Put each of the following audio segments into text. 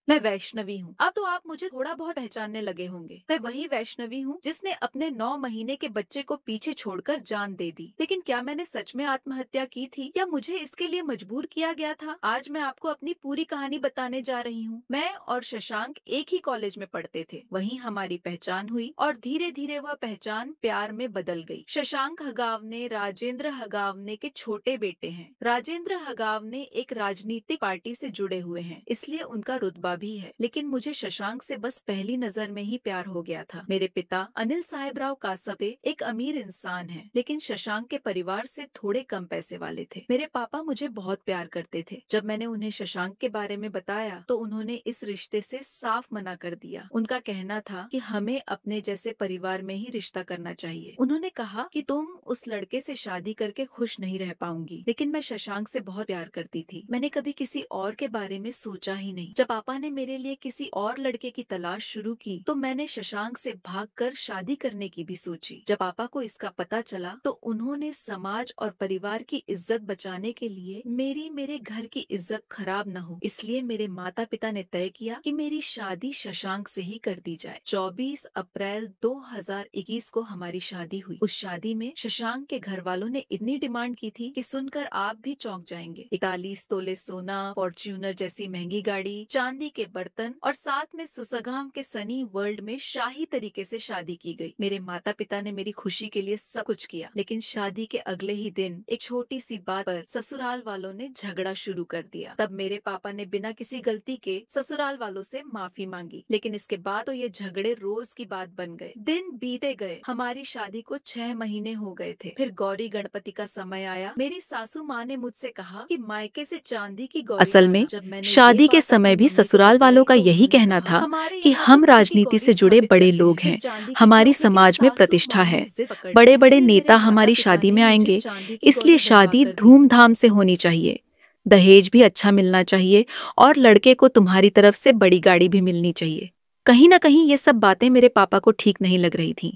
मैं वैष्णवी हूँ। अब तो आप मुझे थोड़ा बहुत पहचानने लगे होंगे। मैं वही वैष्णवी हूँ जिसने अपने 9 महीने के बच्चे को पीछे छोड़कर जान दे दी। लेकिन क्या मैंने सच में आत्महत्या की थी या मुझे इसके लिए मजबूर किया गया था? आज मैं आपको अपनी पूरी कहानी बताने जा रही हूँ। मैं और शशांक एक ही कॉलेज में पढ़ते थे। वहीं हमारी पहचान हुई और धीरे धीरे वह पहचान प्यार में बदल गई। शशांक हगावने राजेंद्र हगावने के छोटे बेटे हैं। राजेंद्र हगावने एक राजनीतिक पार्टी से जुड़े हुए हैं, इसलिए उनका रुतबा भी है। लेकिन मुझे शशांक से बस पहली नजर में ही प्यार हो गया था। मेरे पिता अनिल साहेबराव कासते एक अमीर इंसान हैं, लेकिन शशांक के परिवार से थोड़े कम पैसे वाले थे। मेरे पापा मुझे बहुत प्यार करते थे। जब मैंने उन्हें शशांक के बारे में बताया तो उन्होंने इस रिश्ते से साफ मना कर दिया। उनका कहना था कि हमें अपने जैसे परिवार में ही रिश्ता करना चाहिए। उन्होंने कहा कि तुम उस लड़के से शादी करके खुश नहीं रह पाऊंगी। लेकिन मैं शशांक से बहुत प्यार करती थी। मैंने कभी किसी और के बारे में सोचा ही नहीं। जब पापा ने मेरे लिए किसी और लड़के की तलाश शुरू की तो मैंने शशांक से भागकर शादी करने की भी सोची। जब पापा को इसका पता चला तो उन्होंने समाज और परिवार की इज्जत बचाने के लिए मेरे घर की इज्जत खराब न हो, इसलिए मेरे माता पिता ने तय किया कि मेरी शादी शशांक से ही कर दी जाए। 24 अप्रैल 2021 को हमारी शादी हुई। उस शादी में शशांक के घर वालों ने इतनी डिमांड की थी कि सुनकर आप भी चौंक जाएंगे। 41 तोले सोना, फॉर्च्यूनर जैसी महंगी गाड़ी, चांदी के बर्तन और साथ में सुसगाम के सनी वर्ल्ड में शाही तरीके से शादी की गई। मेरे माता पिता ने मेरी खुशी के लिए सब कुछ किया। लेकिन शादी के अगले ही दिन एक छोटी सी बात पर ससुराल वालों ने झगड़ा शुरू कर दिया। तब मेरे पापा ने बिना किसी गलती के ससुराल वालों से माफी मांगी। लेकिन इसके बाद तो ये झगड़े रोज की बात बन गए। दिन बीते गए, हमारी शादी को 6 महीने हो गए थे। फिर गौरी गणपति का समय आया। मेरी सासू माँ ने मुझसे कहा कि मायके से चांदी की गौरी असल में लाना। जब मैंने शादी के समय भी ससुराल वालों का यही कहना था कि हम राजनीति से जुड़े बड़े लोग हैं, हमारी समाज में प्रतिष्ठा है, बड़े बड़े नेता हमारी शादी में आएंगे, इसलिए शादी धूमधाम से होनी चाहिए, दहेज भी अच्छा मिलना चाहिए और लड़के को तुम्हारी तरफ से बड़ी गाड़ी भी मिलनी चाहिए। कहीं ना कहीं ये सब बातें मेरे पापा को ठीक नहीं लग रही थीं,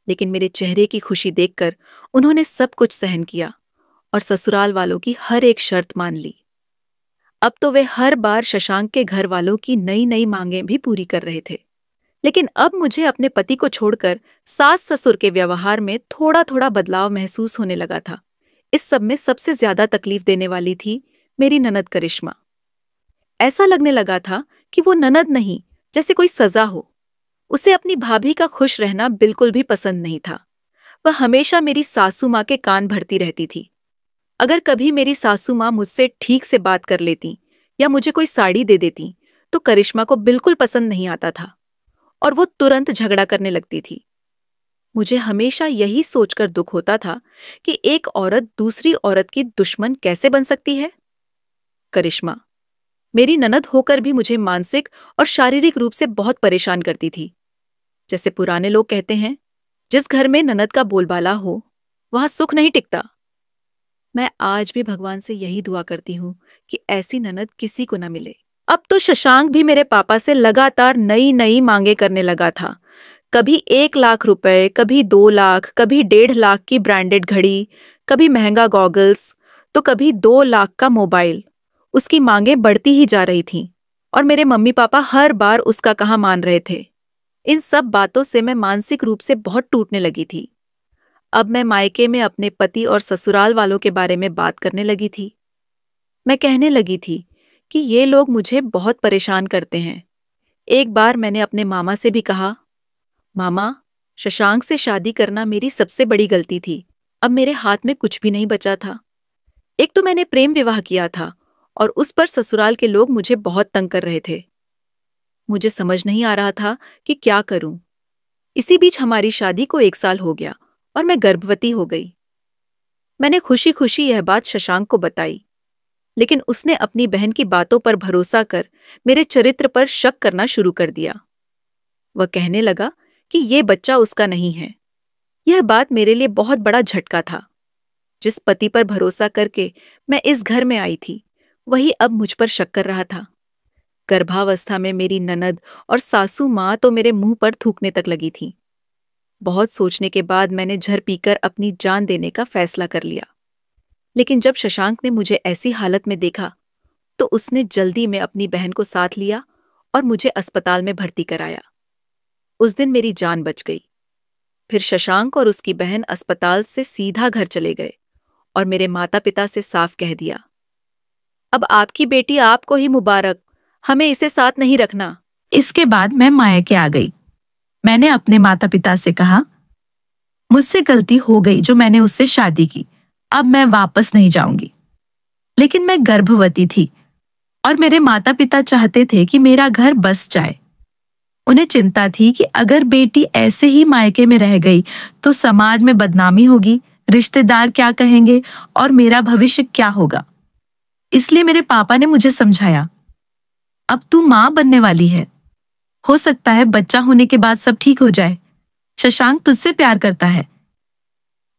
लेकिन मेरे चेहरे की खुशी देखकर उन्होंने सब कुछ सहन किया और ससुराल वालों की हर एक शर्त मान ली। अब तो वे हर बार शशांक के घर वालों की नई नई मांगें भी पूरी कर रहे थे। लेकिन अब मुझे अपने पति को छोड़कर सास ससुर के व्यवहार में थोड़ा थोड़ा बदलाव महसूस होने लगा था। इस सब में सबसे ज्यादा तकलीफ देने वाली थी मेरी ननद करिश्मा। ऐसा लगने लगा था कि वो ननद नहीं, जैसे कोई सजा हो। उसे अपनी भाभी का खुश रहना बिल्कुल भी पसंद नहीं था। वह हमेशा मेरी सासू माँ के कान भरती रहती थी। अगर कभी मेरी सासू माँ मुझसे ठीक से बात कर लेती या मुझे कोई साड़ी दे देती तो करिश्मा को बिल्कुल पसंद नहीं आता था और वो तुरंत झगड़ा करने लगती थी। मुझे हमेशा यही सोचकर दुख होता था कि एक औरत दूसरी औरत की दुश्मन कैसे बन सकती है। करिश्मा मेरी ननद होकर भी मुझे मानसिक और शारीरिक रूप से बहुत परेशान करती थी। जैसे पुराने लोग कहते हैं, जिस घर में ननद का बोलबाला हो वहां सुख नहीं टिकता। मैं आज भी भगवान से यही दुआ करती हूँ कि ऐसी ननद किसी को न मिले। अब तो शशांक भी मेरे पापा से लगातार नई नई मांगे करने लगा था। कभी 1 लाख रुपए, कभी 2 लाख, कभी 1.5 लाख की ब्रांडेड घड़ी, कभी महंगा गॉगल्स, तो कभी 2 लाख का मोबाइल। उसकी मांगे बढ़ती ही जा रही थीं और मेरे मम्मी पापा हर बार उसका कहा मान रहे थे। इन सब बातों से मैं मानसिक रूप से बहुत टूटने लगी थी। अब मैं मायके में अपने पति और ससुराल वालों के बारे में बात करने लगी थी। मैं कहने लगी थी कि ये लोग मुझे बहुत परेशान करते हैं। एक बार मैंने अपने मामा से भी कहा, मामा, शशांक से शादी करना मेरी सबसे बड़ी गलती थी। अब मेरे हाथ में कुछ भी नहीं बचा था। एक तो मैंने प्रेम विवाह किया था और उस पर ससुराल के लोग मुझे बहुत तंग कर रहे थे। मुझे समझ नहीं आ रहा था कि क्या करूं। इसी बीच हमारी शादी को 1 साल हो गया और मैं गर्भवती हो गई। मैंने खुशी खुशी यह बात शशांक को बताई, लेकिन उसने अपनी बहन की बातों पर भरोसा कर मेरे चरित्र पर शक करना शुरू कर दिया। वह कहने लगा कि ये बच्चा उसका नहीं है। यह बात मेरे लिए बहुत बड़ा झटका था। जिस पति पर भरोसा करके मैं इस घर में आई थी, वही अब मुझ पर शक कर रहा था। गर्भावस्था में मेरी ननद और सासू माँ तो मेरे मुंह पर थूकने तक लगी थी। बहुत सोचने के बाद मैंने झर पीकर अपनी जान देने का फैसला कर लिया। लेकिन जब शशांक ने मुझे ऐसी हालत में देखा तो उसने जल्दी में अपनी बहन को साथ लिया और मुझे अस्पताल में भर्ती कराया। उस दिन मेरी जान बच गई। फिर शशांक और उसकी बहन अस्पताल से सीधा घर चले गए और मेरे माता पिता से साफ कह दिया, अब आपकी बेटी आपको ही मुबारक, हमें इसे साथ नहीं रखना। इसके बाद मैं मायके आ गई। मैंने अपने माता पिता से कहा, मुझसे गलती हो गई जो मैंने उससे शादी की, अब मैं वापस नहीं जाऊंगी। लेकिन मैं गर्भवती थी और मेरे माता पिता चाहते थे कि मेरा घर बस जाए। उन्हें चिंता थी कि अगर बेटी ऐसे ही मायके में रह गई तो समाज में बदनामी होगी, रिश्तेदार क्या कहेंगे और मेरा भविष्य क्या होगा। इसलिए मेरे पापा ने मुझे समझाया, अब तू मां बनने वाली है, हो सकता है बच्चा होने के बाद सब ठीक हो जाए। शशांक तुझसे प्यार करता है।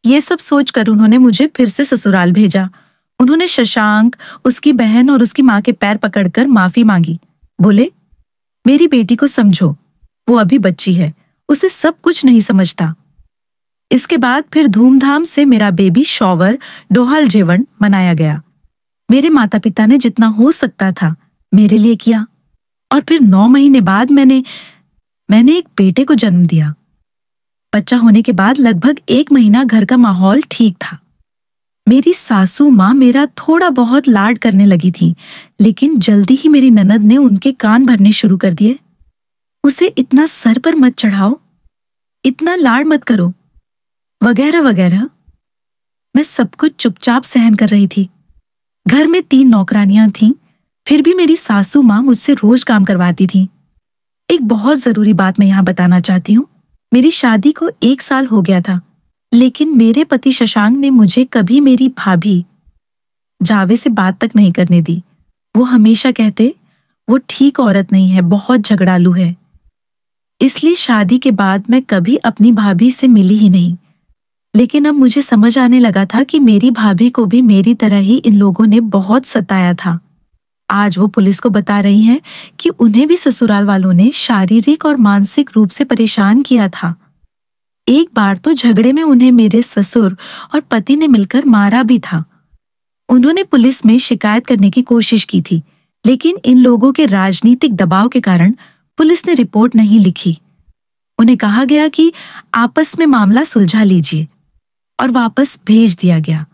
ये सब सोचकर उन्होंने मुझे फिर से ससुराल भेजा। उन्होंने शशांक, उसकी बहन और उसकी मां के पैर पकड़कर माफी मांगी। बोले, मेरी बेटी को समझो, वो अभी बच्ची है, उसे सब कुछ नहीं समझता। इसके बाद फिर धूमधाम से मेरा बेबी शॉवर, डोहाल जेवण मनाया गया। मेरे माता पिता ने जितना हो सकता था मेरे लिए किया और फिर 9 महीने बाद मैंने एक बेटे को जन्म दिया। बच्चा होने के बाद लगभग 1 महीना घर का माहौल ठीक था। मेरी सासू माँ मेरा थोड़ा बहुत लाड करने लगी थी, लेकिन जल्दी ही मेरी ननद ने उनके कान भरने शुरू कर दिए। उसे इतना सर पर मत चढ़ाओ, इतना लाड मत करो, वगैरह वगैरह। मैं सब कुछ चुपचाप सहन कर रही थी। घर में 3 नौकरानियां थीं, फिर भी मेरी सासू माँ मुझसे रोज काम करवाती थी। एक बहुत जरूरी बात मैं यहाँ बताना चाहती हूँ। मेरी शादी को 1 साल हो गया था, लेकिन मेरे पति शशांक ने मुझे कभी मेरी भाभी जावे से बात तक नहीं करने दी। वो हमेशा कहते, वो ठीक औरत नहीं है, बहुत झगड़ालू है। इसलिए शादी के बाद मैं कभी अपनी भाभी से मिली ही नहीं। लेकिन अब मुझे समझ आने लगा था कि मेरी भाभी को भी मेरी तरह ही इन लोगों ने बहुत सताया था। आज वो पुलिस को बता रही हैं कि उन्हें भी ससुराल वालों ने शारीरिक और मानसिक रूप से परेशान किया था। एक बार तो झगड़े में उन्हें मेरे ससुर और पति ने मिलकर मारा भी था। उन्होंने पुलिस में शिकायत करने की कोशिश की थी, लेकिन इन लोगों के राजनीतिक दबाव के कारण पुलिस ने रिपोर्ट नहीं लिखी। उन्हें कहा गया कि आपस में मामला सुलझा लीजिए और वापस भेज दिया गया।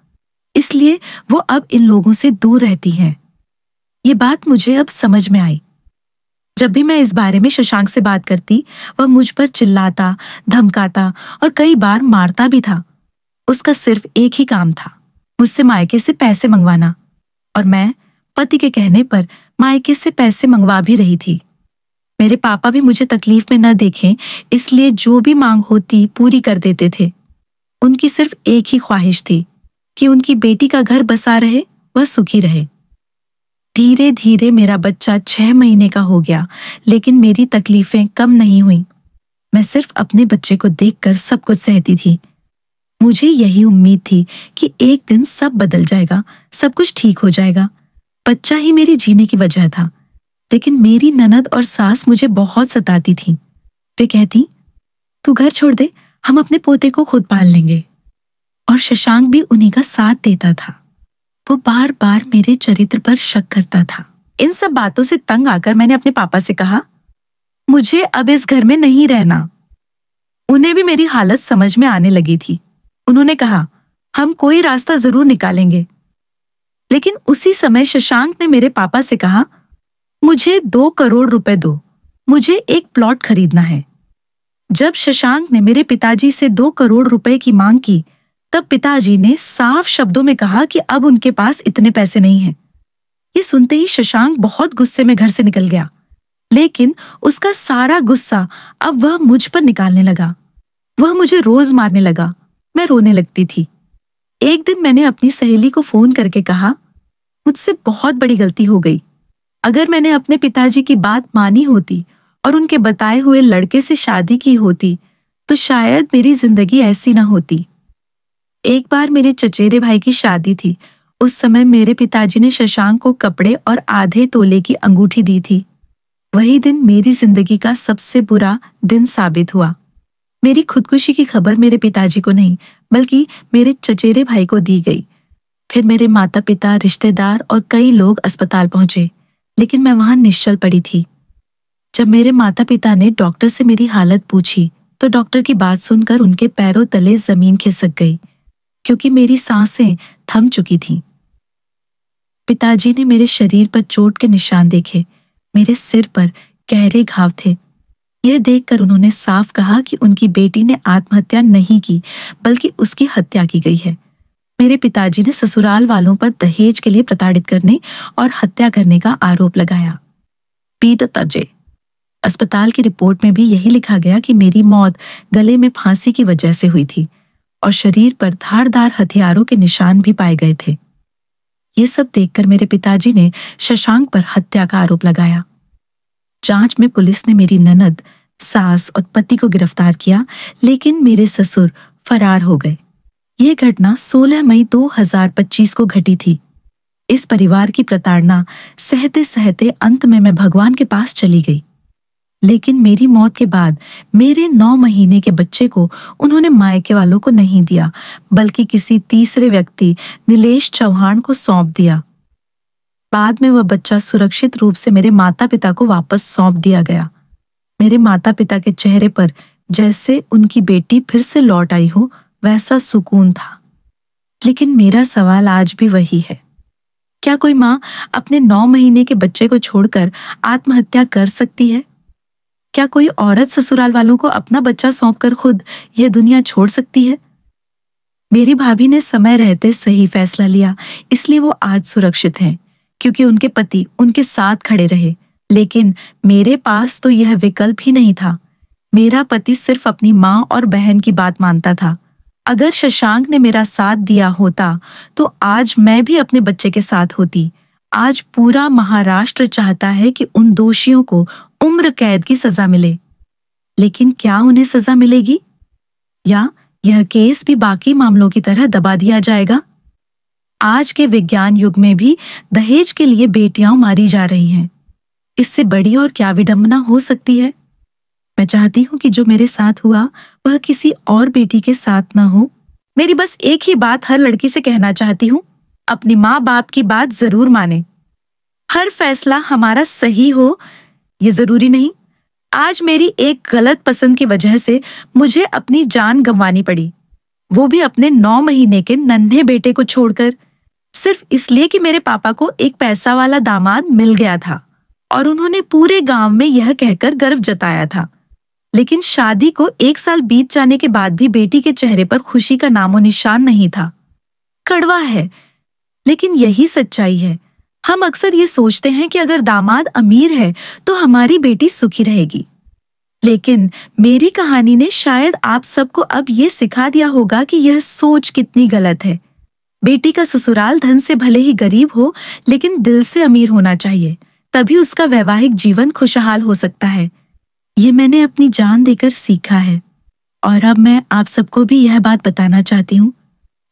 इसलिए वो अब इन लोगों से दूर रहती हैं। ये बात मुझे अब समझ में आई। जब भी मैं इस बारे में शशांक से बात करती, वह मुझ पर चिल्लाता, धमकाता और कई बार मारता भी था। उसका सिर्फ एक ही काम था, मुझसे मायके से पैसे मंगवाना, और मैं पति के कहने पर मायके से पैसे मंगवा भी रही थी। मेरे पापा भी मुझे तकलीफ में न देखें, इसलिए जो भी मांग होती पूरी कर देते थे। उनकी सिर्फ एक ही ख्वाहिश थी कि उनकी बेटी का घर बसा रहे, वह सुखी रहे। धीरे धीरे मेरा बच्चा 6 महीने का हो गया, लेकिन मेरी तकलीफें कम नहीं हुई। मैं सिर्फ अपने बच्चे को देखकर सब कुछ सहती थी। मुझे यही उम्मीद थी कि एक दिन सब बदल जाएगा, सब कुछ ठीक हो जाएगा। बच्चा ही मेरी जीने की वजह था। लेकिन मेरी ननद और सास मुझे बहुत सताती थीं। वे कहती, तू घर छोड़ दे, हम अपने पोते को खुद पाल लेंगे। और शशांक भी उन्हीं का साथ देता था। वो बार बार मेरे चरित्र पर शक करता था। इन सब बातों से तंग आकर मैंने अपने पापा से कहा, मुझे अब इस घर में नहीं रहना। उन्हें भी मेरी हालत समझ में आने लगी थी। उन्होंने कहा, हम कोई रास्ता जरूर निकालेंगे। लेकिन उसी समय शशांक ने मेरे पापा से कहा, मुझे 2 करोड़ रुपए दो, मुझे एक प्लॉट खरीदना है। जब शशांक ने मेरे पिताजी से 2 करोड़ रुपए की मांग की, तब पिताजी ने साफ शब्दों में कहा कि अब उनके पास इतने पैसे नहीं हैं। ये सुनते ही शशांक बहुत गुस्से में घर से निकल गया, लेकिन उसका सारा गुस्सा अब वह मुझ पर निकालने लगा। वह मुझे रोज मारने लगा। मैं रोने लगती थी। एक दिन मैंने अपनी सहेली को फोन करके कहा, मुझसे बहुत बड़ी गलती हो गई। अगर मैंने अपने पिताजी की बात मानी होती और उनके बताए हुए लड़के से शादी की होती, तो शायद मेरी जिंदगी ऐसी ना होती। एक बार मेरे चचेरे भाई की शादी थी। उस समय मेरे पिताजी ने शशांक को कपड़े और आधे तोले की अंगूठी दी थी। वही दिन मेरी जिंदगी का सबसे बुरा दिन साबित हुआ। मेरी खुदकुशी की खबर मेरे पिताजी को नहीं, बल्कि मेरे चचेरे भाई को दी गई। फिर मेरे माता पिता, रिश्तेदार और कई लोग अस्पताल पहुंचे, लेकिन मैं वहां निश्चल पड़ी थी। जब मेरे माता पिता ने डॉक्टर से मेरी हालत पूछी तो डॉक्टर की बात सुनकर उनके पैरों तले जमीन खिसक गई, क्योंकि मेरी सांसें थम चुकी थीं। पिताजी ने मेरे शरीर पर चोट के निशान देखे। मेरे सिर पर गहरे घाव थे। यह देखकर उन्होंने साफ कहा कि उनकी बेटी ने आत्महत्या नहीं की, बल्कि उसकी हत्या की गई है। मेरे पिताजी ने ससुराल वालों पर दहेज के लिए प्रताड़ित करने और हत्या करने का आरोप लगाया। पीट तजे। अस्पताल की रिपोर्ट में भी यही लिखा गया कि मेरी मौत गले में फांसी की वजह से हुई थी और शरीर पर धारदार हथियारों के निशान भी पाए गए थे। ये सब देखकर मेरे पिताजी ने शशांक पर हत्या का आरोप लगाया। जांच में पुलिस ने मेरी ननद, सास और पति को गिरफ्तार किया, लेकिन मेरे ससुर फरार हो गए। ये घटना 16 मई 2025 को घटी थी। इस परिवार की प्रताड़ना सहते सहते अंत में मैं भगवान के पास चली गई। लेकिन मेरी मौत के बाद मेरे 9 महीने के बच्चे को उन्होंने मायके वालों को नहीं दिया, बल्कि किसी तीसरे व्यक्ति नीलेश चौहान को सौंप दिया। बाद में वह बच्चा सुरक्षित रूप से मेरे माता पिता को वापस सौंप दिया गया। मेरे माता पिता के चेहरे पर जैसे उनकी बेटी फिर से लौट आई हो, वैसा सुकून था। लेकिन मेरा सवाल आज भी वही है, क्या कोई माँ अपने 9 महीने के बच्चे को छोड़कर आत्महत्या कर सकती है? क्या कोई औरत ससुराल वालों को अपना बच्चा सौंपकर खुद यह दुनिया छोड़ सकती है? मेरी भाभी ने समय रहते सही फैसला लिया, इसलिए वो आज सुरक्षित हैं, क्योंकि उनके पति उनके साथ खड़े रहे। लेकिन मेरे पास तो यह विकल्प ही नहीं था। मेरा पति सिर्फ अपनी माँ और बहन की बात मानता था। अगर शशांक ने मेरा साथ दिया होता तो आज मैं भी अपने बच्चे के साथ होती। आज पूरा महाराष्ट्र चाहता है कि उन दोषियों को उम्र कैद की सजा मिले। लेकिन क्या उन्हें सजा मिलेगी, या यह केस भी बाकी मामलों की तरह दबा दिया जाएगा? आज के विज्ञान युग में भी दहेज के लिए बेटियां मारी जा रही हैं। इससे बड़ी और क्या विडंबना हो सकती है? मैं चाहती हूँ कि जो मेरे साथ हुआ वह किसी और बेटी के साथ ना हो। मेरी बस एक ही बात हर लड़की से कहना चाहती हूँ, अपनी माँ बाप की बात जरूर माने। हर फैसला हमारा सही हो ये जरूरी नहीं। आज मेरी एक गलत पसंद की वजह से मुझे अपनी जान गंवानी पड़ी, वो भी अपने 9 महीने के नन्हे बेटे को छोड़कर, सिर्फ इसलिए कि मेरे पापा को एक पैसा वाला दामाद मिल गया था और उन्होंने पूरे गांव में यह कहकर गर्व जताया था। लेकिन शादी को 1 साल बीत जाने के बाद भी बेटी के चेहरे पर खुशी का नामो निशान नहीं था। कड़वा है, लेकिन यही सच्चाई है। हम अक्सर ये सोचते हैं कि अगर दामाद अमीर है तो हमारी बेटी सुखी रहेगी। लेकिन मेरी कहानी ने शायद आप सबको अब ये सिखा दिया होगा कि यह सोच कितनी गलत है। बेटी का ससुराल धन से भले ही गरीब हो, लेकिन दिल से अमीर होना चाहिए, तभी उसका वैवाहिक जीवन खुशहाल हो सकता है। ये मैंने अपनी जान देकर सीखा है और अब मैं आप सबको भी यह बात बताना चाहती हूँ।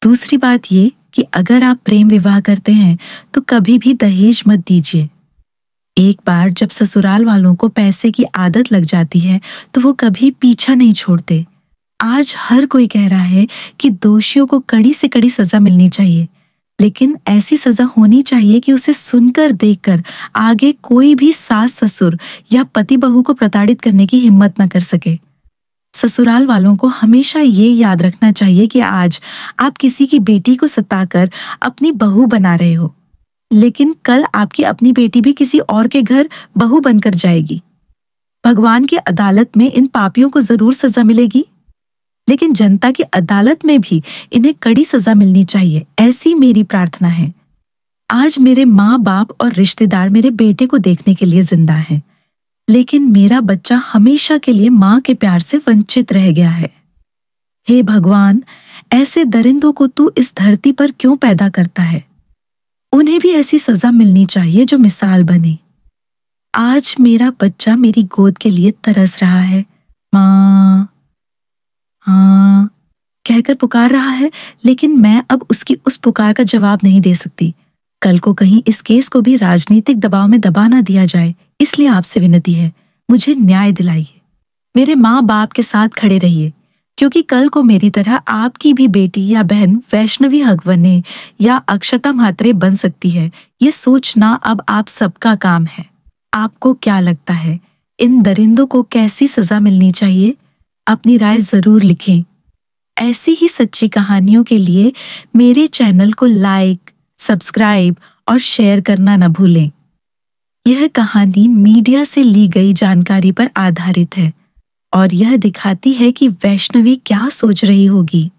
दूसरी बात ये कि अगर आप प्रेम विवाह करते हैं तो कभी भी दहेज मत दीजिए। एक बार जब ससुराल वालों को पैसे की आदत लग जाती है तो वो कभी पीछा नहीं छोड़ते। आज हर कोई कह रहा है कि दोषियों को कड़ी से कड़ी सजा मिलनी चाहिए, लेकिन ऐसी सजा होनी चाहिए कि उसे सुनकर देखकर आगे कोई भी सास ससुर या पति बहू को प्रताड़ित करने की हिम्मत न कर सके। ससुराल वालों को हमेशा ये याद रखना चाहिए कि आज आप किसी की बेटी को सताकर अपनी बहू बना रहे हो, लेकिन कल आपकी अपनी बेटी भी किसी और के घर बहू बनकर जाएगी। भगवान की अदालत में इन पापियों को जरूर सजा मिलेगी, लेकिन जनता की अदालत में भी इन्हें कड़ी सजा मिलनी चाहिए, ऐसी मेरी प्रार्थना है। आज मेरे माँ बाप और रिश्तेदार मेरे बेटे को देखने के लिए जिंदा हैं, लेकिन मेरा बच्चा हमेशा के लिए माँ के प्यार से वंचित रह गया है। हे भगवान, ऐसे दरिंदों को तू इस धरती पर क्यों पैदा करता है? उन्हें भी ऐसी सजा मिलनी चाहिए जो मिसाल बने। आज मेरा बच्चा मेरी गोद के लिए तरस रहा है, माँ हाँ कहकर पुकार रहा है, लेकिन मैं अब उसकी उस पुकार का जवाब नहीं दे सकती। कल को कहीं इस केस को भी राजनीतिक दबाव में दबा ना दिया जाए, इसलिए आपसे विनती है, मुझे न्याय दिलाइए। मेरे माँ बाप के साथ खड़े रहिए, क्योंकि कल को मेरी तरह आपकी भी बेटी या बहन वैष्णवी हगवने या अक्षता म्हात्रे बन सकती है। ये सोचना अब आप सबका काम है। आपको क्या लगता है, इन दरिंदों को कैसी सजा मिलनी चाहिए? अपनी राय जरूर लिखें। ऐसी ही सच्ची कहानियों के लिए मेरे चैनल को लाइक, सब्सक्राइब और शेयर करना न भूलें। यह कहानी मीडिया से ली गई जानकारी पर आधारित है और यह दिखाती है कि वैष्णवी क्या सोच रही होगी।